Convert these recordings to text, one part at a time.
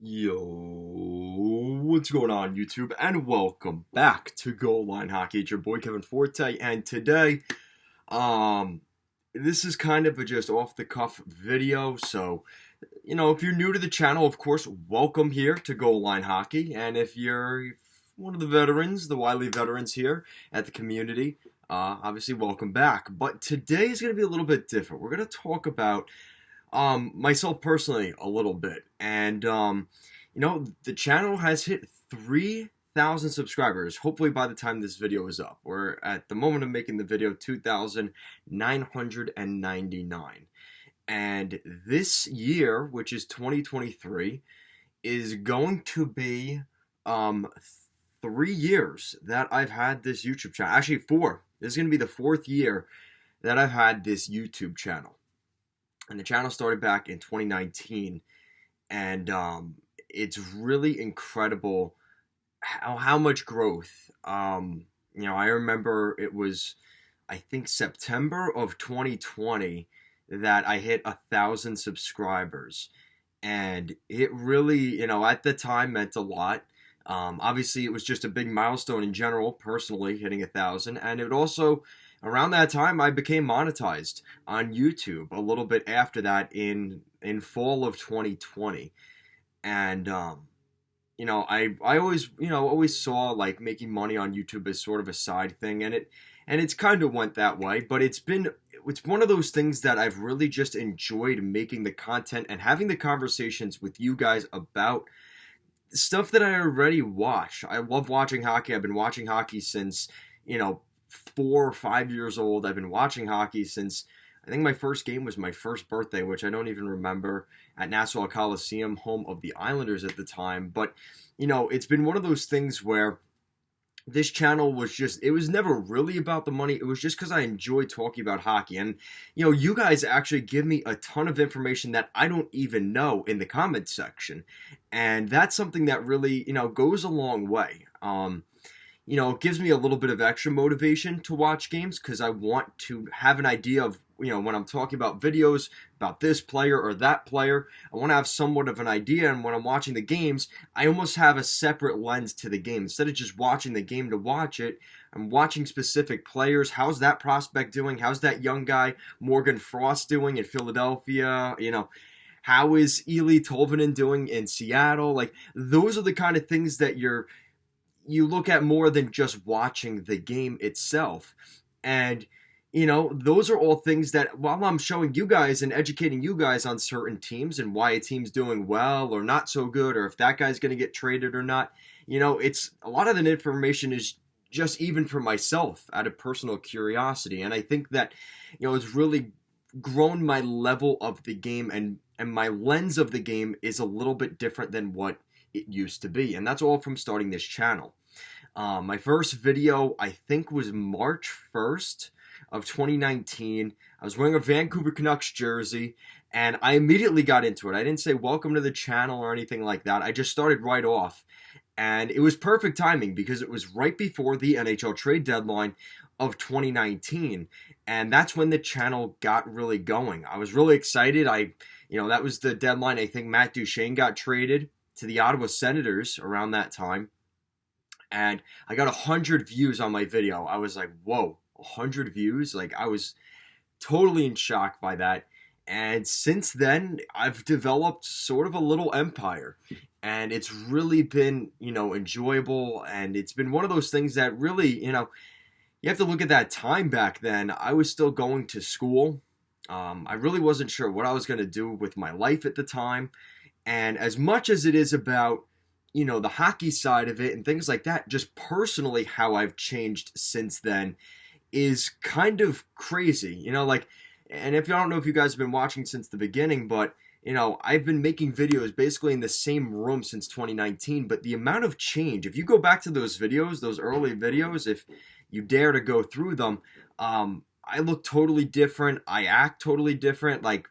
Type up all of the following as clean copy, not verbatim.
Yo, what's going on, YouTube? And welcome back to Goal Line Hockey. It's your boy Kevin Forte, and today, um, this is kind of a just off the cuff video. So, if you're new to the channel, of course, welcome here to Goal Line Hockey. And if you're one of the veterans, the wily veterans here at the community, obviously welcome back. But today is going to be a little bit different. We're going to talk about myself personally a little bit. And, the channel has hit 3,000 subscribers. Hopefully by the time this video is up. We're at the moment of making the video 2,999. And this year, which is 2023, is going to be 3 years that I've had this YouTube channel. Actually, 4. This is going to be the 4th year that I've had this YouTube channel. And the channel started back in 2019, and it's really incredible how much growth. I remember it was, I think, September of 2020 that I hit 1,000 subscribers, and it really, at the time meant a lot. Obviously, it was just a big milestone in general, personally, hitting 1,000, and it also, around that time, I became monetized on YouTube a little bit after that in fall of 2020. And, I always saw, like, making money on YouTube as sort of a side thing, and it's kind of went that way, but it's one of those things that I've really just enjoyed making the content and having the conversations with you guys about stuff that I already watch. I love watching hockey. I've been watching hockey since, 4 or 5 years old. I've been watching hockey since, I think my first game was my first birthday, which I don't even remember, at Nassau Coliseum, home of the Islanders at the time. But, it's been one of those things where this channel was just, it was never really about the money. It was just because I enjoy talking about hockey. And, you guys actually give me a ton of information that I don't even know in the comments section. And that's something that really, goes a long way. It gives me a little bit of extra motivation to watch games because I want to have an idea of, when I'm talking about videos about this player or that player, I want to have somewhat of an idea. And when I'm watching the games, I almost have a separate lens to the game. Instead of just watching the game to watch it, I'm watching specific players. How's that prospect doing? How's that young guy, Morgan Frost, doing in Philadelphia? How is Eeli Tolvanen doing in Seattle? Like, those are the kind of things that you look at more than just watching the game itself. And, those are all things that while I'm showing you guys and educating you guys on certain teams and why a team's doing well or not so good, or if that guy's going to get traded or not, it's a lot of the information is just even for myself out of personal curiosity. And I think that, it's really grown my level of the game, and my lens of the game is a little bit different than what it used to be. And that's all from starting this channel. My first video, I think, was March 1st of 2019. I was wearing a Vancouver Canucks jersey, and I immediately got into it. I didn't say welcome to the channel or anything like that. I just started right off. And it was perfect timing because it was right before the NHL trade deadline of 2019. And that's when the channel got really going. I was really excited. That was the deadline. I think Matt Duchene got traded to the Ottawa Senators around that time. And I got 100 views on my video. I was like, whoa, 100 views? Like, I was totally in shock by that. And since then, I've developed sort of a little empire. And it's really been, enjoyable. And it's been one of those things that really, you have to look at that time back then. I was still going to school. I really wasn't sure what I was going to do with my life at the time. And as much as it is about, the hockey side of it and things like that, just personally how I've changed since then is kind of crazy. And if I don't know if you guys have been watching since the beginning, but, I've been making videos basically in the same room since 2019, but the amount of change, if you go back to those videos, those early videos, if you dare to go through them, I look totally different. I act totally different. Like,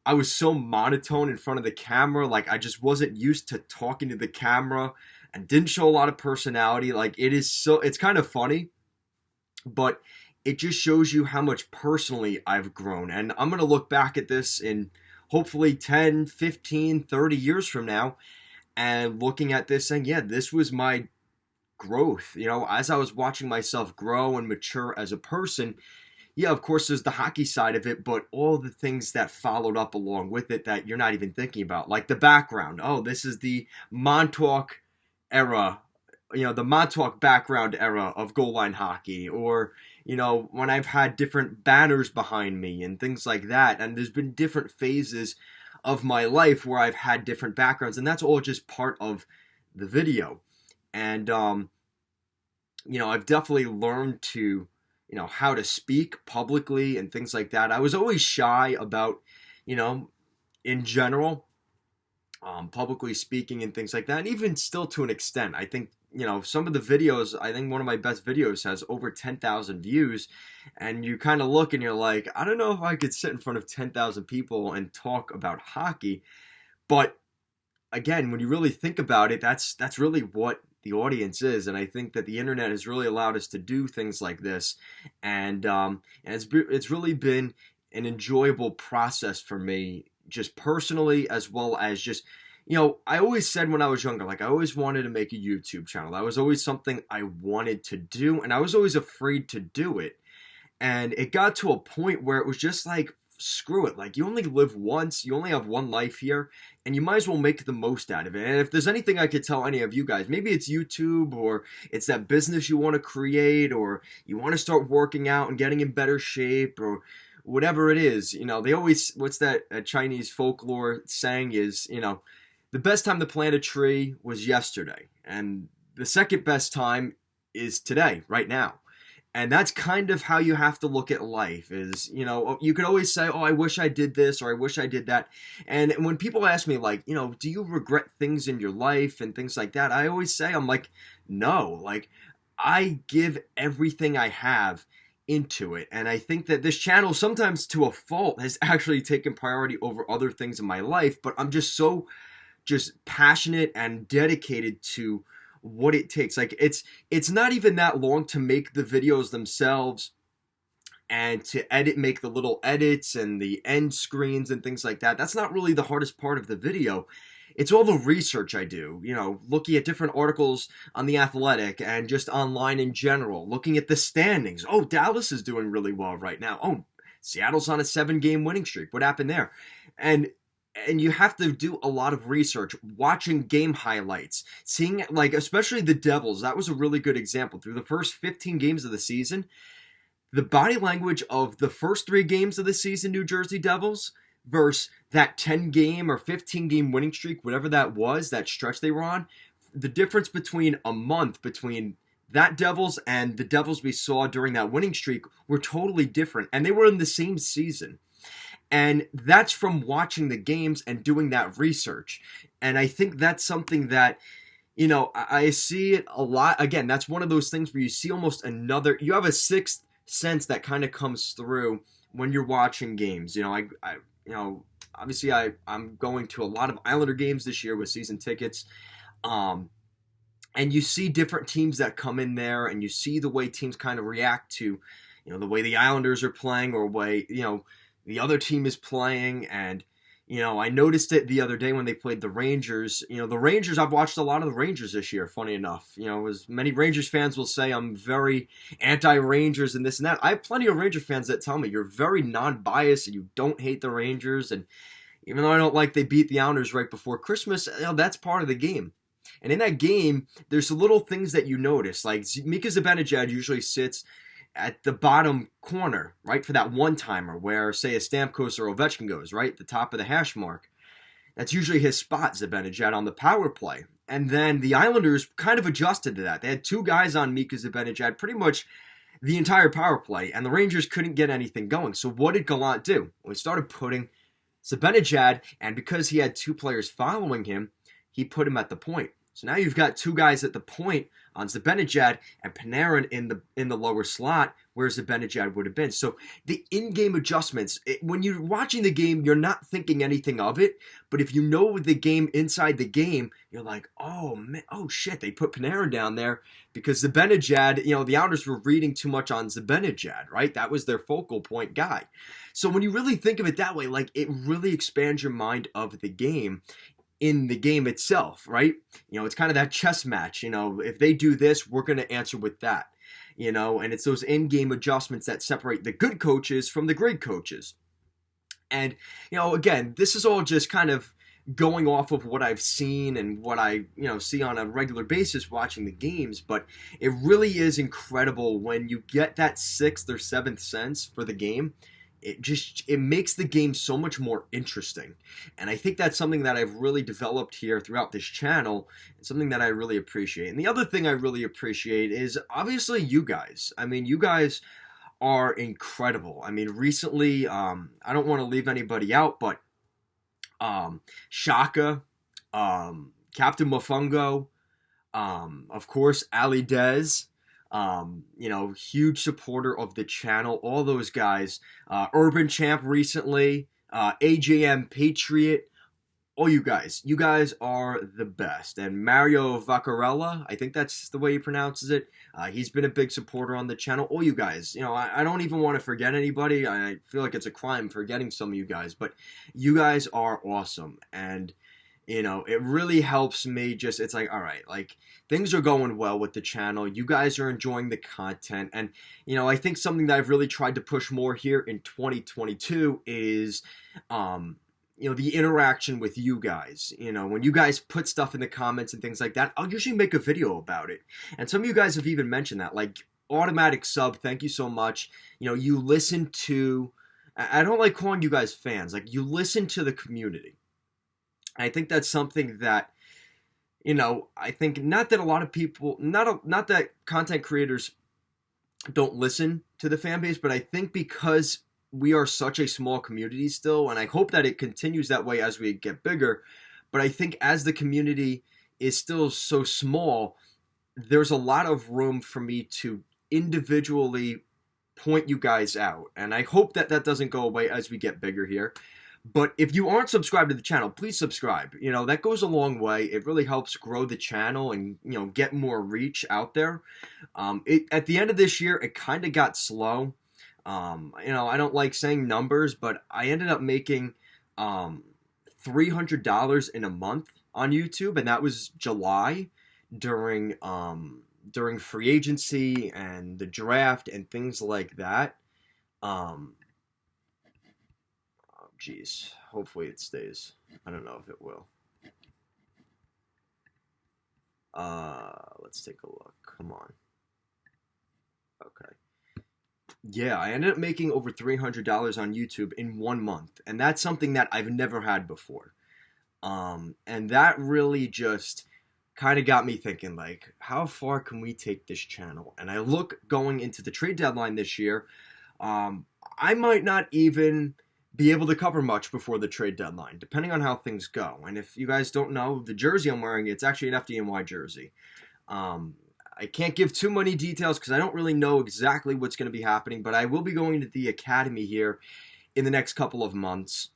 I was so monotone in front of the camera. Like, I just wasn't used to talking to the camera and didn't show a lot of personality. Like, it's kind of funny, but it just shows you how much personally I've grown. And I'm going to look back at this in hopefully 10, 15, 30 years from now, and looking at this saying, yeah, this was my growth. As I was watching myself grow and mature as a person, yeah, of course, there's the hockey side of it, but all the things that followed up along with it that you're not even thinking about, like the background. Oh, this is the Montauk era, the Montauk background era of goal line hockey, or, when I've had different banners behind me and things like that. And there's been different phases of my life where I've had different backgrounds, and that's all just part of the video. And, I've definitely learned to, how to speak publicly and things like that. I was always shy about, in general, publicly speaking and things like that. And even still to an extent, I think, some of the videos, I think one of my best videos has over 10,000 views. And you kind of look and you're like, I don't know if I could sit in front of 10,000 people and talk about hockey. But again, when you really think about it, that's really what the audience is. And I think that the internet has really allowed us to do things like this. And it's really been an enjoyable process for me, just personally, as well as just, I always said when I was younger, like I always wanted to make a YouTube channel. That was always something I wanted to do, and I was always afraid to do it. And it got to a point where it was just like, screw it. Like, you only live once, you only have one life here, and you might as well make the most out of it. And if there's anything I could tell any of you guys, maybe it's YouTube, or it's that business you want to create, or you want to start working out and getting in better shape, or whatever it is, they always, what's that Chinese folklore saying is, the best time to plant a tree was yesterday, and the second best time is today, right now. And that's kind of how you have to look at life is, you could always say, oh, I wish I did this, or I wish I did that. And when people ask me, like, do you regret things in your life and things like that? I always say, I'm like, no, like, I give everything I have into it. And I think that this channel, sometimes to a fault, has actually taken priority over other things in my life. But I'm just so passionate and dedicated to what it takes. Like, it's not even that long to make the videos themselves and to make the little edits and the end screens and things like that. That's not really the hardest part of the video. It's all the research I do, looking at different articles on The Athletic and just online in general, looking at the standings. Oh, Dallas is doing really well right now. Oh, Seattle's on a 7-game winning streak. What happened there? And you have to do a lot of research, watching game highlights, seeing, like, especially the Devils. That was a really good example. Through the first 15 games of the season, the body language of the first 3 games of the season, New Jersey Devils, versus that 10-game or 15-game winning streak, whatever that was, that stretch they were on, the difference between a month between that Devils and the Devils we saw during that winning streak were totally different. And they were in the same season. And that's from watching the games and doing that research. And I think that's something that, I see it a lot. Again, that's one of those things where you see almost you have a sixth sense that kind of comes through when you're watching games. Obviously I'm going to a lot of Islander games this year with season tickets. And you see different teams that come in there, and you see the way teams kind of react to, the way the Islanders are playing, or way, the other team is playing. And, I noticed it the other day when they played the Rangers. The Rangers, I've watched a lot of the Rangers this year, funny enough. As many Rangers fans will say, I'm very anti-Rangers and this and that. I have plenty of Ranger fans that tell me you're very non-biased and you don't hate the Rangers. And even though I don't like they beat the Islanders right before Christmas, that's part of the game. And in that game, there's little things that you notice. Like, Mika Zibanejad usually sits at the bottom corner, right, for that one-timer where, say, a Stamkos or Ovechkin goes, right, the top of the hash mark. That's usually his spot, Zibanejad, on the power play. And then the Islanders kind of adjusted to that. They had 2 guys on Mika Zibanejad pretty much the entire power play, and the Rangers couldn't get anything going. So what did Gallant do? Well, he started putting Zibanejad, and because he had 2 players following him, he put him at the point. So now you've got 2 guys at the point on Zibanejad and Panarin in the lower slot where Zibanejad would have been. So the in-game adjustments, when you're watching the game, you're not thinking anything of it. But if you know the game inside the game, you're like, oh, man, oh shit, they put Panarin down there because Zibanejad, the Islanders were reading too much on Zibanejad, right? That was their focal point guy. So when you really think of it that way, like, it really expands your mind of the game. in the game itself, right? It's kind of that chess match. If they do this, we're going to answer with that. And it's those in-game adjustments that separate the good coaches from the great coaches. And, again, this is all just kind of going off of what I've seen and what I, see on a regular basis watching the games. But it really is incredible when you get that sixth or seventh sense for the game. It makes the game so much more interesting. And I think that's something that I've really developed here throughout this channel, and something that I really appreciate. And the other thing I really appreciate is obviously you guys. I mean, you guys are incredible. I mean, recently, I don't want to leave anybody out, but Shaka, Captain Mofungo, of course, Ali Dez, huge supporter of the channel, all those guys, Urban Champ recently, AJM Patriot, all you guys are the best. And Mario Vaccarella, I think that's the way he pronounces it. He's been a big supporter on the channel. All you guys, I don't even want to forget anybody. I feel like it's a crime forgetting some of you guys, but you guys are awesome. And, it really helps me it's like, all right, like things are going well with the channel. You guys are enjoying the content. And, I think something that I've really tried to push more here in 2022 is, the interaction with you guys. When you guys put stuff in the comments and things like that, I'll usually make a video about it. And some of you guys have even mentioned that, like Automatic Sub, thank you so much. You listen to, I don't like calling you guys fans, like you listen to the community. I think that's something that, I think not that a lot of people, not that content creators don't listen to the fan base, but I think because we are such a small community still, and I hope that it continues that way as we get bigger, but I think as the community is still so small, there's a lot of room for me to individually point you guys out, and I hope that that doesn't go away as we get bigger here. But if you aren't subscribed to the channel, please subscribe. That goes a long way. It really helps grow the channel and, get more reach out there. At the end of this year, it kind of got slow. I don't like saying numbers, but I ended up making $300 in a month on YouTube, and that was July during free agency and the draft and things like that. Geez, hopefully it stays. I don't know if it will. Let's take a look. Come on. Okay. Yeah, I ended up making over $300 on YouTube in 1 month, and that's something that I've never had before. And that really just kind of got me thinking, like, how far can we take this channel? And I look going into the trade deadline this year, I might not even be able to cover much before the trade deadline, depending on how things go. And if you guys don't know, the jersey I'm wearing, it's actually an FDNY jersey. I can't give too many details because I don't really know exactly what's going to be happening, but I will be going to the academy here in the next couple of months.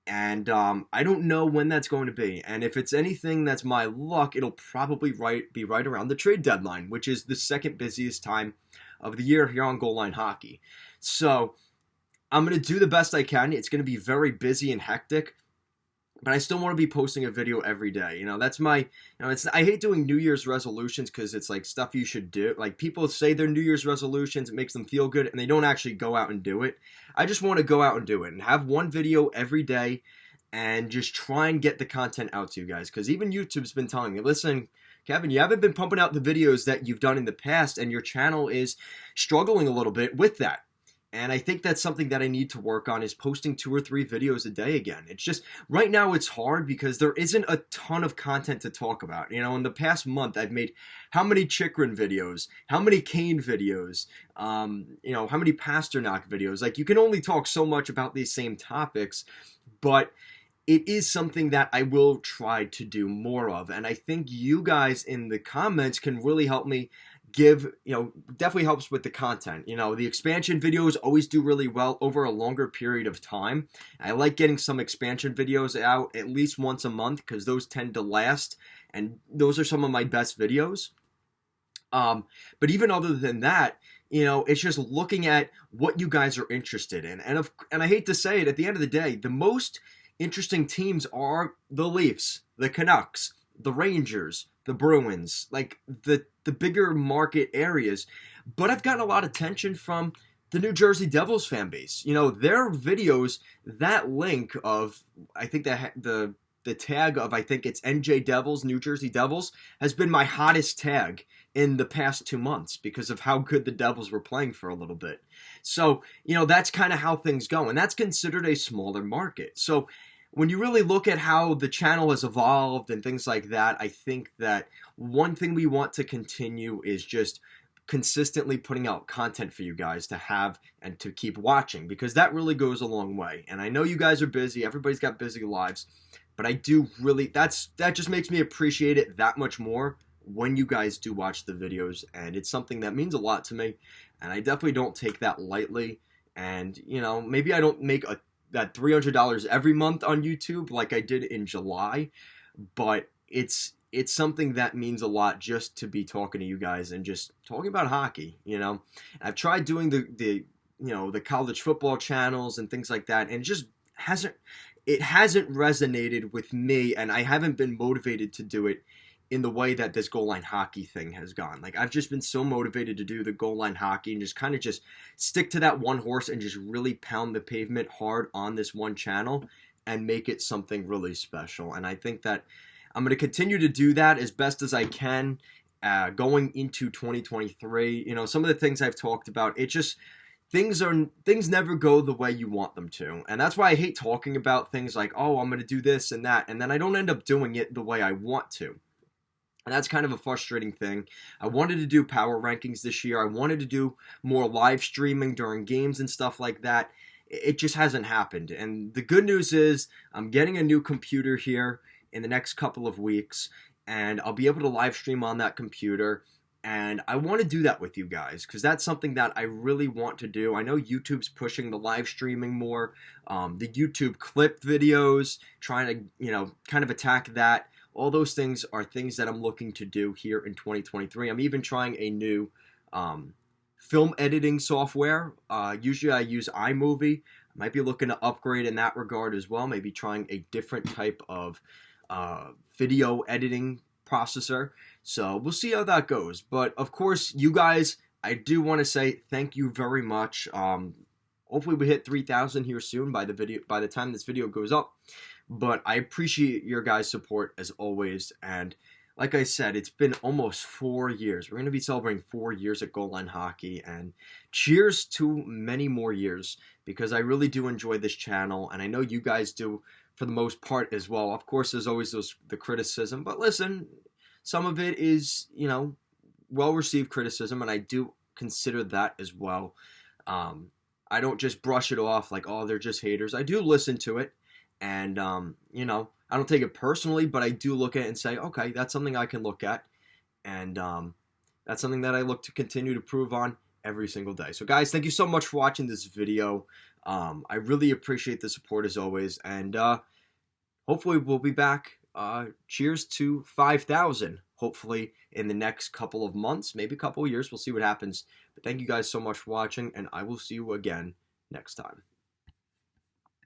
And I don't know when that's going to be. And if it's anything that's my luck, it'll probably be right around the trade deadline, which is the second busiest time of the year here on Goal Line Hockey. So I'm going to do the best I can. It's going to be very busy and hectic, but I still want to be posting a video every day. That's my, I hate doing New Year's resolutions because it's like stuff you should do. Like people say their New Year's resolutions, it makes them feel good, and they don't actually go out and do it. I just want to go out and do it and have one video every day and just try and get the content out to you guys. Because even YouTube's been telling me, listen, Kevin, you haven't been pumping out the videos that you've done in the past, and your channel is struggling a little bit with that. And I think that's something that I need to work on, is posting 2 or 3 videos a day again. It's just, right now it's hard because there isn't a ton of content to talk about. In the past month, I've made how many Chikrin videos, how many Kane videos, how many Pasternak videos. Like, you can only talk so much about these same topics, but it is something that I will try to do more of. And I think you guys in the comments can really help me definitely helps with the content. The expansion videos always do really well over a longer period of time. I like getting some expansion videos out at least once a month because those tend to last, and those are some of my best videos. But even other than that, it's just looking at what you guys are interested in. And I hate to say it, at the end of the day, the most interesting teams are the Leafs, the Canucks, the Rangers, the Bruins, like the bigger market areas. But I've gotten a lot of attention from the New Jersey Devils fan base. You know, their videos, that link of, I think the tag of, I think it's NJ Devils, New Jersey Devils, has been my hottest tag in the past 2 months because of how good the Devils were playing for a little bit. So, you know, that's kind of how things go. And that's considered a smaller market. So when you really look at how the channel has evolved and things like that, I think that one thing we want to continue is just consistently putting out content for you guys to have and to keep watching, because that really goes a long way. And I know you guys are busy. Everybody's got busy lives. But I do really, that just makes me appreciate it that much more when you guys do watch the videos. And it's something that means a lot to me. And I definitely don't take that lightly. And, you know, maybe I don't make that $300 every month on YouTube like I did in July. But it's something that means a lot just to be talking to you guys and just talking about hockey, you know. I've tried doing the you know, the college football channels and things like that, and it just hasn't resonated with me, and I haven't been motivated to do it in the way that this goal line hockey thing has gone. Like, I've just been so motivated to do the goal line hockey and just kind of just stick to that one horse and just really pound the pavement hard on this one channel and make it something really special. And I think that I'm going to continue to do that as best as I can going into 2023. You know, some of the things I've talked about, it just, things never go the way you want them to. And that's why I hate talking about things like, oh, I'm going to do this and that, and then I don't end up doing it the way I want to. And that's kind of a frustrating thing. I wanted to do power rankings this year. I wanted to do more live streaming during games and stuff like that. It just hasn't happened. And the good news is I'm getting a new computer here in the next couple of weeks, and I'll be able to live stream on that computer. And I want to do that with you guys because that's something that I really want to do. I know YouTube's pushing the live streaming more, the YouTube clip videos, trying to, you know, kind of attack that. All those things are things that I'm looking to do here in 2023. I'm even trying a new film editing software. Usually I use iMovie. I might be looking to upgrade in that regard as well. Maybe trying a different type of video editing processor. So we'll see how that goes. But of course, you guys, I do want to say thank you very much. Hopefully we hit 3,000 here soon by the time this video goes up. But I appreciate your guys' support as always. And like I said, it's been almost 4 years. We're going to be celebrating 4 years at Goal Line Hockey. And cheers to many more years, because I really do enjoy this channel. And I know you guys do for the most part as well. Of course, there's always the criticism. But listen, some of it is, you know, well-received criticism. And I do consider that as well. I don't just brush it off like, oh, they're just haters. I do listen to it. And, you know, I don't take it personally, but I do look at it and say, okay, that's something I can look at. And that's something that I look to continue to prove on every single day. So, guys, thank you so much for watching this video. I really appreciate the support as always. And hopefully we'll be back. Cheers to 5,000, hopefully, in the next couple of months, maybe a couple of years. We'll see what happens. But thank you guys so much for watching, and I will see you again next time.